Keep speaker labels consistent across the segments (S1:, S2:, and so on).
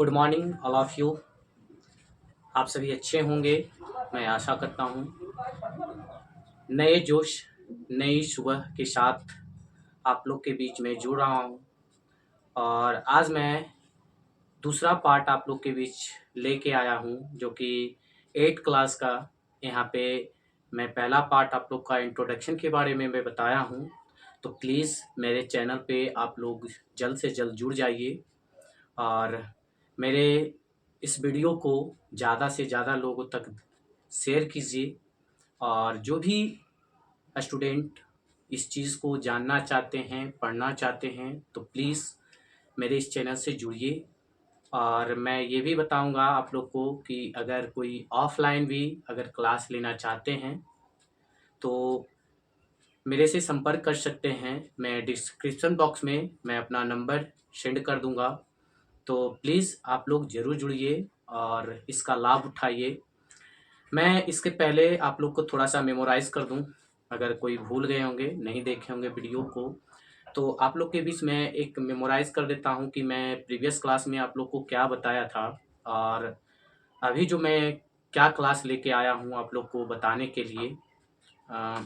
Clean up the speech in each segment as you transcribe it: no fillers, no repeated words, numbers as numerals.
S1: Good morning all of you. आप सभी अच्छे होंगे, मैं आशा करता हूँ। नए जोश, नई सुबह के साथ आप लोग के बीच में जुड़ रहा हूँ और आज मैं दूसरा पार्ट आप लोग के बीच लेके आया हूँ जो कि 8th क्लास का। यहाँ पे मैं पहला पार्ट आप लोग का इंट्रोडक्शन के बारे में मैं बताया हूँ, तो प्लीज़ मेरे चैनल पे आप लोग जल्द से जल्द जुड़ जाइए और मेरे इस वीडियो को ज़्यादा से ज़्यादा लोगों तक शेयर कीजिए। और जो भी स्टूडेंट इस चीज़ को जानना चाहते हैं, पढ़ना चाहते हैं, तो प्लीज़ मेरे इस चैनल से जुड़िए। और मैं ये भी बताऊंगा आप लोग को कि अगर कोई ऑफलाइन भी अगर क्लास लेना चाहते हैं तो मेरे से संपर्क कर सकते हैं। मैं डिस्क्रिप्शन बॉक्स में मैं अपना नंबर सेंड कर दूंगा, तो प्लीज़ आप लोग ज़रूर जुड़िए और इसका लाभ उठाइए। मैं इसके पहले आप लोग को थोड़ा सा मेमोराइज़ कर दूं, अगर कोई भूल गए होंगे, नहीं देखे होंगे वीडियो को, तो आप लोग के बीच में एक मेमोराइज़ कर देता हूं कि मैं प्रीवियस क्लास में आप लोग को क्या बताया था और अभी जो मैं क्या क्लास लेके आया हूं आप लोग को बताने के लिए। अ,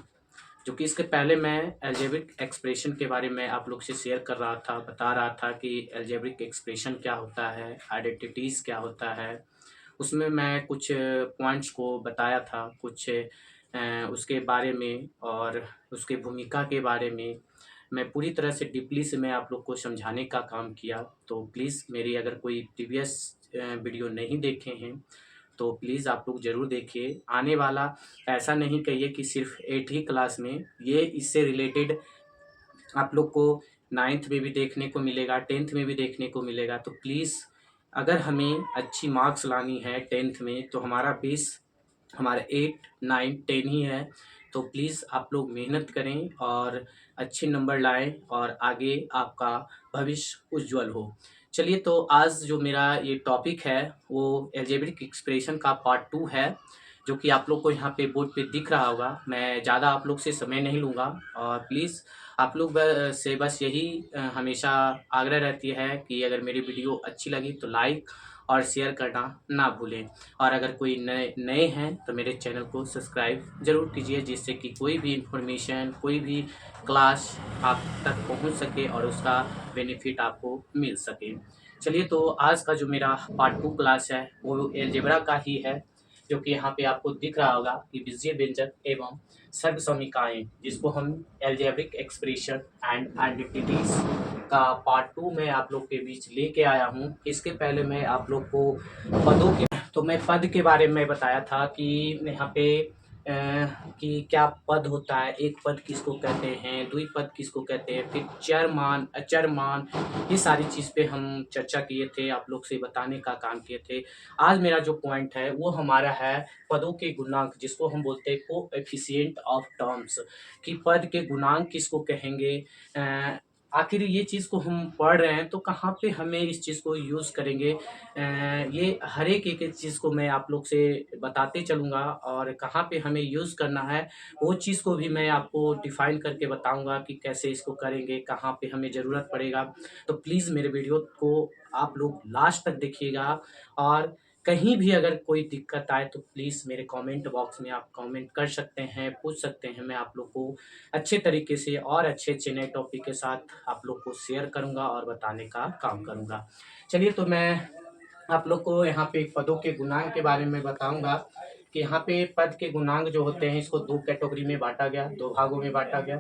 S1: जो कि इसके पहले मैं अलजेब्रिक एक्सप्रेशन के बारे में आप लोग से शेयर कर रहा था, बता रहा था कि अलजेब्रिक एक्सप्रेशन क्या होता है, आइडेंटिटीज़ क्या होता है। उसमें मैं कुछ पॉइंट्स को बताया था, कुछ उसके बारे में और उसके भूमिका के बारे में मैं पूरी तरह से डीपली से मैं आप लोग को समझाने का काम किया। तो प्लीज़ मेरी अगर कोई प्रीवियस वीडियो नहीं देखे हैं तो प्लीज़ आप लोग ज़रूर देखिए। आने वाला ऐसा नहीं कहिए कि सिर्फ 8th ही क्लास में, ये इससे रिलेटेड आप लोग को 9th में भी देखने को मिलेगा, 10th में भी देखने को मिलेगा। तो प्लीज़ अगर हमें अच्छी मार्क्स लानी है 10th में, तो हमारा बेस हमारा 8, 9, 10 ही है। तो प्लीज़ आप लोग मेहनत करें और अच्छे नंबर लाएं और आगे आपका भविष्य उज्जवल हो। चलिए, तो आज जो मेरा ये टॉपिक है वो अलजेब्रिक एक्सप्रेशन का पार्ट 2 है, जो कि आप लोग को यहाँ पे बोर्ड पे दिख रहा होगा। मैं ज़्यादा आप लोग से समय नहीं लूँगा और प्लीज़ आप लोग से बस यही हमेशा आग्रह रहती है कि अगर मेरी वीडियो अच्छी लगी तो लाइक और शेयर करना ना भूलें। और अगर कोई नए नए हैं तो मेरे चैनल को सब्सक्राइब ज़रूर कीजिए, जिससे कि कोई भी इंफॉर्मेशन, कोई भी क्लास आप तक पहुंच सके और उसका बेनिफिट आपको मिल सके। चलिए, तो आज का जो मेरा पार्ट 2 क्लास है वो एलजेब्रा का ही है, जो कि यहाँ पे आपको दिख रहा होगा कि बीजीय व्यंजक एवं सर्व समीकरणें, जिसको हम एल्जेब्रिक एक्सप्रेशन एंड आइडेंटिटीज का पार्ट 2 में आप लोग के बीच लेके आया हूँ। इसके पहले मैं आप लोग को पदों के, तो मैं पद के बारे में बताया था कि यहाँ पे कि क्या पद होता है, एक पद किसको कहते हैं, द्विपद किसको कहते हैं, फिर चर मान, अचर मान, ये सारी चीज़ पे हम चर्चा किए थे, आप लोग से बताने का काम किए थे। आज मेरा जो पॉइंट है वो हमारा है पदों के गुणांक, जिसको हम बोलते हैं कोएफिशिएंट ऑफ टर्म्स, कि पद के गुणांक किसको कहेंगे। आखिर ये चीज़ को हम पढ़ रहे हैं तो कहाँ पे हमें इस चीज़ को यूज़ करेंगे। ये हर एक चीज़ को मैं आप लोग से बताते चलूँगा और कहाँ पे हमें यूज़ करना है वो चीज़ को भी मैं आपको डिफाइन करके बताऊँगा कि कैसे इसको करेंगे, कहाँ पे हमें ज़रूरत पड़ेगा। तो प्लीज़ मेरे वीडियो को आप लोग लास्ट तक देखिएगा और कहीं भी अगर कोई दिक्कत आए तो प्लीज़ मेरे कमेंट बॉक्स में आप कमेंट कर सकते हैं, पूछ सकते हैं। मैं आप लोग को अच्छे तरीके से और अच्छे-अच्छे नए टॉपिक के साथ आप लोग को शेयर करूँगा और बताने का काम करूँगा। चलिए, तो मैं आप लोग को यहाँ पे पदों के गुणांक के बारे में बताऊँगा कि यहाँ पे पद के गुणांक जो होते हैं इसको 2 कैटेगरी में बाँटा गया, 2 भागों में बाँटा गया।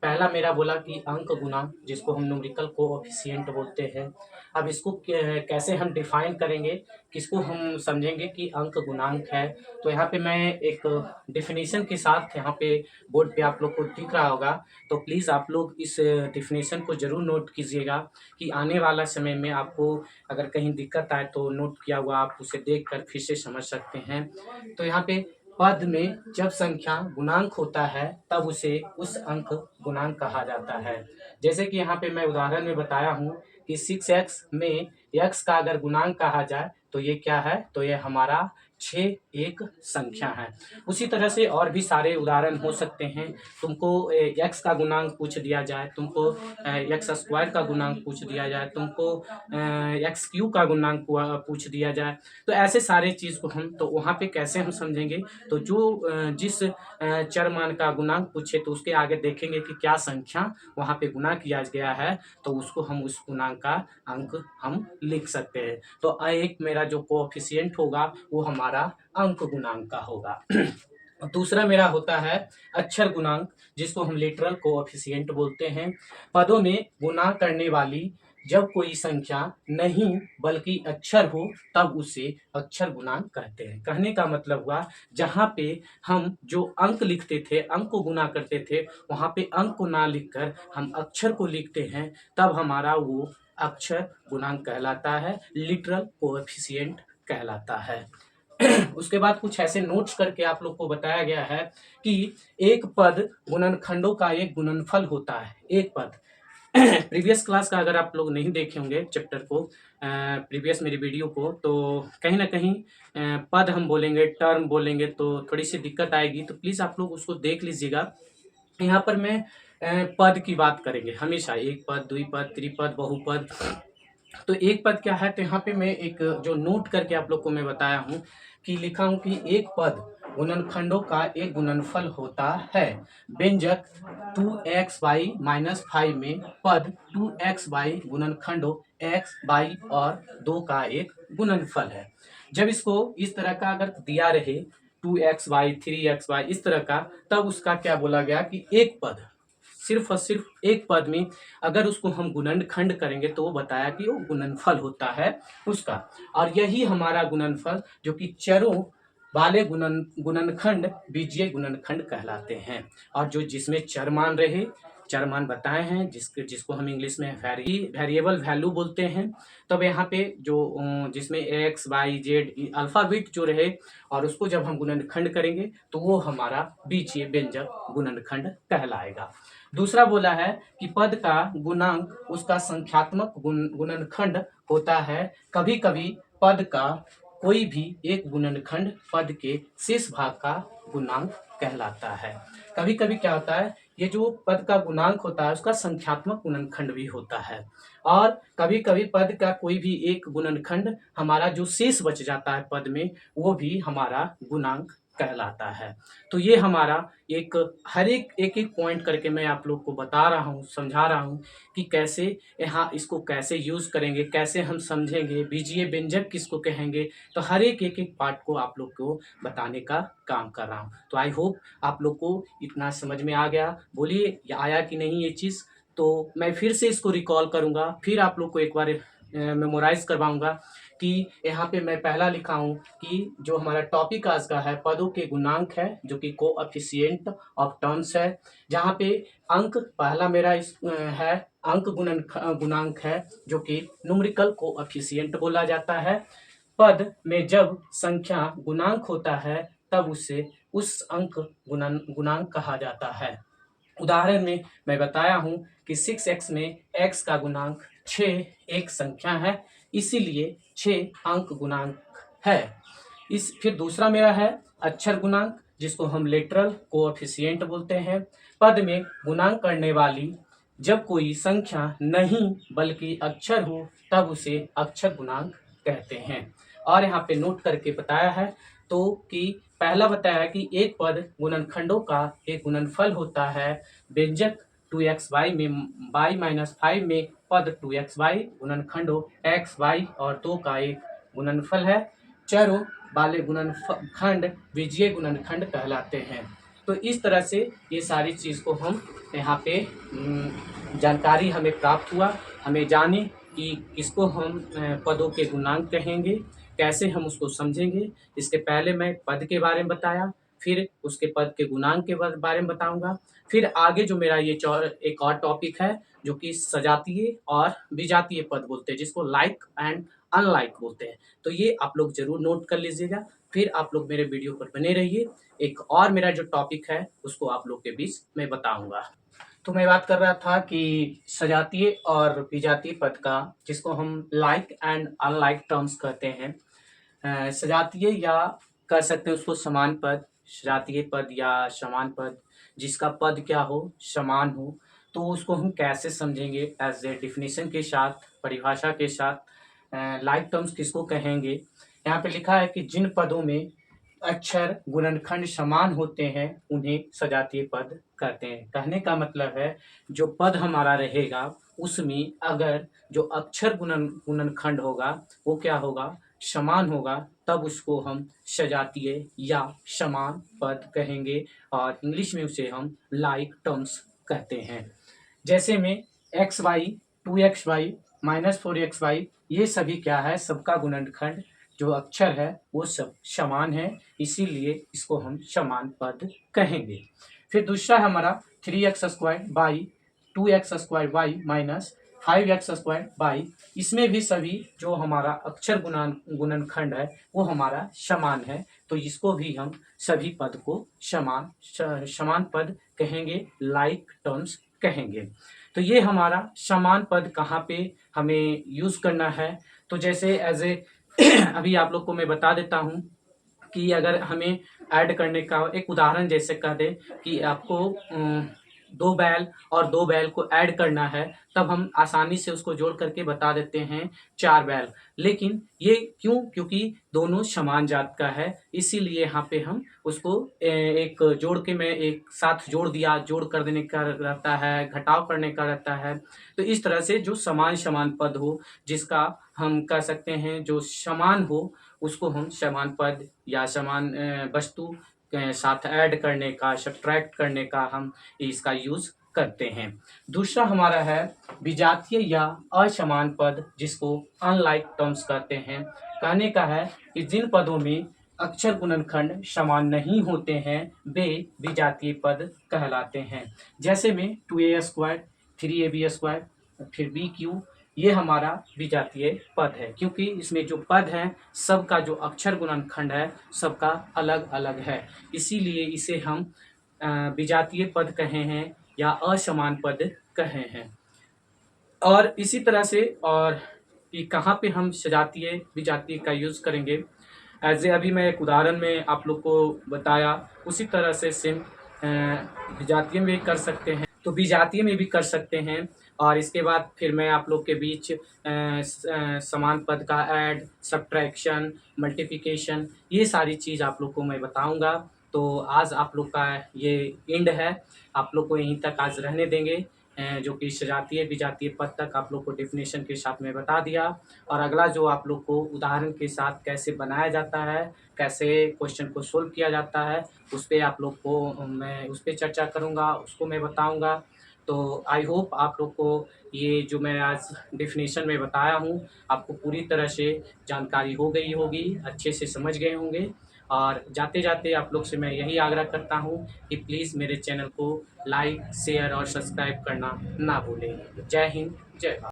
S1: पहला मेरा बोला कि अंक गुणांक, जिसको हम न्यूमेरिकल कोएफिशिएंट बोलते हैं। अब इसको कैसे हम डिफाइन करेंगे, किसको हम समझेंगे कि अंक गुणांक है, तो यहाँ पे मैं एक डेफिनेशन के साथ यहाँ पे बोर्ड पे आप लोग को दिख रहा होगा, तो प्लीज़ आप लोग इस डेफिनेशन को ज़रूर नोट कीजिएगा कि आने वाला समय में आपको अगर कहीं दिक्कत आए तो नोट किया हुआ आप उसे देखकर फिर से समझ सकते हैं। तो यहाँ पे पद में जब संख्या गुणांक होता है तब उसे उस अंक गुणांक कहा जाता है। जैसे कि यहाँ पे मैं उदाहरण में बताया हूँ कि 6x में x का अगर गुणांक कहा जाए तो ये क्या है, तो ये हमारा 6 एक संख्या है। उसी तरह से और भी सारे उदाहरण हो सकते हैं। तुमको x का गुणांक पूछ दिया जाए, तुमको एक्स स्क्वायर का गुणांक पूछ दिया जाए, तुमको एक्स क्यू का गुणांक पूछ दिया जाए, तो ऐसे सारे चीज़ को हम तो वहाँ पे कैसे हम समझेंगे, तो जो जिस चर मान का गुणांक पूछे तो उसके आगे देखेंगे कि क्या संख्या वहाँ पे गुणा किया गया है, तो उसको हम उस गुणांक का अंक हम लिख सकते हैं। तो एक मेरा जो कोएफिशिएंट होगा वो हमारा अंक गुणांक का होगा। दूसरा मेरा होता है अक्षर गुणांक, जिसको हम लिटरल कोएफिशिएंट बोलते हैं। पदों में गुणा करने वाली जब कोई संख्या नहीं बल्कि अक्षर हो तब उसे अक्षर गुणांक कहते हैं। कहने का मतलब हुआ, जहाँ पे हम जो अंक लिखते थे, अंक को गुणा करते थे, वहाँ पे अंक को ना लिखकर हम अक्षर को लिखते हैं, तब हमारा वो अक्षर गुणांक कहलाता है, लिटरल कोएफिशिएंट कहलाता है। उसके बाद कुछ ऐसे नोट्स करके आप लोग को बताया गया है कि एक पद गुणनखंडों का एक गुणनफल होता है। एक पद प्रीवियस क्लास का अगर आप लोग नहीं देखे होंगे चैप्टर को, प्रीवियस मेरी वीडियो को, तो कहीं ना कहीं पद हम बोलेंगे, टर्म बोलेंगे तो थोड़ी सी दिक्कत आएगी, तो प्लीज़ आप लोग उसको देख लीजिएगा। यहाँ पर मैं पद की बात करेंगे हमेशा, एक पद, द्विपद, त्रिपद, बहुपद। तो एक पद क्या है, तो यहाँ पे मैं एक जो नोट करके आप लोग को मैं बताया हूँ कि लिखा हूँ कि एक पद गुणनखंडों का एक गुणनफल होता है। व्यंजक 2x/-5 में पद 2x/ गुणनखंडों x/, और 2 का एक गुणनफल है। जब इसको इस तरह का अगर दिया रहे 2x/, 3x/, इस तरह का, तब उसका क्या बोला गया कि एक पद, सिर्फ और सिर्फ एक पद में अगर उसको हम गुणनखंड करेंगे तो वो बताया कि वो गुणनफल होता है उसका। और यही हमारा गुणनफल जो कि चरों वाले गुणनखंड बीजीय गुणनखंड कहलाते हैं। और जो जिसमें चर मान रहे, चर मान बताए हैं, जिसको हम इंग्लिश में वेरिएबल वैल्यू बोलते हैं। तब यहाँ पे जो जिसमें एक्स, वाई, जेड अल्फाबेट जो रहे, और उसको जब हम गुणनखंड करेंगे तो वो हमारा बीजीय व्यंजक गुणनखंड कहलाएगा। दूसरा बोला है कि पद का गुणांक उसका संख्यात्मक गुणनखंड होता है। कभी कभी पद का कोई भी एक गुणनखंड पद के शेष भाग का गुणांक कहलाता है। कभी कभी क्या होता है, ये जो पद का गुणांक होता है उसका संख्यात्मक गुणनखंड भी होता है। और कभी कभी पद का कोई भी एक गुणनखंड हमारा जो शेष बच जाता है पद में, वो भी हमारा गुणांक कहलाता है। तो ये हमारा एक हर एक पॉइंट करके मैं आप लोग को बता रहा हूँ, समझा रहा हूँ कि कैसे यहाँ इसको कैसे यूज़ करेंगे, कैसे हम समझेंगे, बीजीय व्यंजक किसको कहेंगे। तो हर एक पार्ट को आप लोग को बताने का काम कर रहा हूँ। तो आई होप आप लोग को इतना समझ में आ गया। बोलिए आया कि नहीं ये चीज़। तो मैं फिर से इसको रिकॉल करूँगा, फिर आप लोग को एक बार मेमोराइज करवाऊँगा कि यहाँ पे मैं पहला लिखा हूँ कि जो हमारा टॉपिक आज का है पदों के गुणांक है, जो कि कोएफिशिएंट ऑफ टर्म्स है। जहाँ पे अंक पहला मेरा है अंक गुणांक है, जो कि न्यूमेरिकल कोएफिशिएंट बोला जाता है। पद में जब संख्या गुणांक होता है तब उसे उस अंक गुणांक कहा जाता है। उदाहरण में मैं बताया हूँ कि 6x में x का गुणांक 6 एक संख्या है, इसीलिए 6 अंक गुणांक है। फिर दूसरा मेरा है अक्षर गुणांक, जिसको हम लिटरल कोएफिशिएंट बोलते हैं। पद में गुणांक करने वाली जब कोई संख्या नहीं बल्कि अक्षर हो तब उसे अक्षर गुणांक कहते हैं। और यहाँ पे नोट करके बताया है तो कि पहला बताया कि एक पद गुणनखंडों का एक गुणनफल होता है। व्यंजक 2x/y में y-5 में पद 2x/y गुणनखंडों x, y और 2 का एक गुणनफल है। चरों वाले गुणनखंड बीजीय गुणनखंड कहलाते हैं। तो इस तरह से ये सारी चीज़ को हम यहाँ पे जानकारी हमें प्राप्त हुआ, हमें जाने कि किसको हम पदों के गुणांक कहेंगे, कैसे हम उसको समझेंगे। इसके पहले मैं पद के बारे में बताया, फिर उसके पद के गुणांक के बारे में बताऊंगा। फिर आगे जो मेरा ये एक और टॉपिक है जो कि सजातीय और विजातीय पद बोलते हैं, जिसको लाइक एंड अनलाइक बोलते हैं। तो ये आप लोग जरूर नोट कर लीजिएगा। फिर आप लोग मेरे वीडियो पर बने रहिए। एक और मेरा जो टॉपिक है उसको आप लोग के बीच में बताऊंगा। तो मैं बात कर रहा था कि सजातीय और विजातीय पद का, जिसको हम लाइक एंड अनलाइक टर्म्स कहते हैं। सजातीय या कह सकते हैं उसको समान पद, सजातीय पद या समान पद, जिसका पद क्या हो, समान हो। तो उसको हम कैसे समझेंगे एज ए डिफिनीशन के साथ, परिभाषा के साथ। लाइक टर्म्स किसको कहेंगे? यहाँ पे लिखा है कि जिन पदों में अक्षर गुणनखंड समान होते हैं उन्हें सजातीय पद कहते हैं। कहने का मतलब है जो पद हमारा रहेगा उसमें अगर जो अक्षर गुणनखंड होगा वो क्या होगा, समान होगा, तब उसको हम सजातीय या समान पद कहेंगे और इंग्लिश में उसे हम लाइक टर्म्स कहते हैं। जैसे में एक्स वाई, 2xy, -4xy, ये सभी क्या है, सबका गुणनखंड जो अक्षर है वो सब समान है, इसीलिए इसको हम समान पद कहेंगे। फिर दूसरा हमारा 3x² by 2x² Y minus 5x² by, इसमें भी सभी जो हमारा अक्षर गुणनखंड है वो हमारा समान है, तो इसको भी हम सभी पद को समान पद कहेंगे, लाइक टर्म्स कहेंगे। तो ये हमारा समान पद कहाँ पे हमें यूज करना है, तो जैसे एज ए अभी आप लोग को मैं बता देता हूँ कि अगर हमें ऐड करने का एक उदाहरण जैसे कह दे कि आपको 2 बैल और 2 बैल को ऐड करना है, तब हम आसानी से उसको जोड़ करके बता देते हैं 4 बैल। लेकिन ये क्यों? क्योंकि दोनों समान जात का है, इसीलिए यहाँ पे हम उसको एक जोड़ के मैं एक साथ जोड़ दिया, जोड़ कर देने का रहता है, घटाव करने का रहता है। तो इस तरह से जो समान पद हो, जिसका हम कह सकते हैं जो समान हो, उसको हम समान पद या समान वस्तु के साथ ऐड करने का, सब्ट्रैक्ट करने का हम इसका यूज करते हैं। दूसरा हमारा है विजातीय या असमान पद, जिसको अनलाइक टर्म्स कहते हैं। कहने का है कि जिन पदों में अक्षर गुणनखंड समान नहीं होते हैं वे विजातीय पद कहलाते हैं। जैसे में 2a², 3ab², फिर bq, ये हमारा विजातीय पद है, क्योंकि इसमें जो पद हैं सबका जो अक्षर गुणनखंड है सबका अलग अलग है, इसीलिए इसे हम विजातीय पद कहे हैं या असमान पद कहे हैं। और इसी तरह से और कि कहाँ पे हम सजातीय विजातीय का यूज़ करेंगे, एज ए अभी मैं एक उदाहरण में आप लोग को बताया, उसी तरह से सेम विजातीय में भी कर सकते हैं, तो विजातीय में भी कर सकते हैं। और इसके बाद फिर मैं आप लोग के बीच समान पद का ऐड, सब्ट्रैक्शन, मल्टीप्लिकेशन, ये सारी चीज़ आप लोग को मैं बताऊंगा। तो आज आप लोग का ये एंड है, आप लोग को यहीं तक आज रहने देंगे, जो कि सजातीय विजातीय पद तक आप लोग को डेफिनेशन के साथ में बता दिया। और अगला जो आप लोग को उदाहरण के साथ कैसे बनाया जाता है, कैसे क्वेश्चन को सोल्व किया जाता है, उस पर आप लोग को मैं उस पर चर्चा करूँगा, उसको मैं बताऊँगा। तो आई होप आप लोग को ये जो मैं आज डेफिनेशन में बताया हूँ आपको पूरी तरह से जानकारी हो गई होगी, अच्छे से समझ गए होंगे। और जाते जाते आप लोग से मैं यही आग्रह करता हूँ कि प्लीज़ मेरे चैनल को लाइक, शेयर और सब्सक्राइब करना ना भूलें। जय हिंद, जय भारत।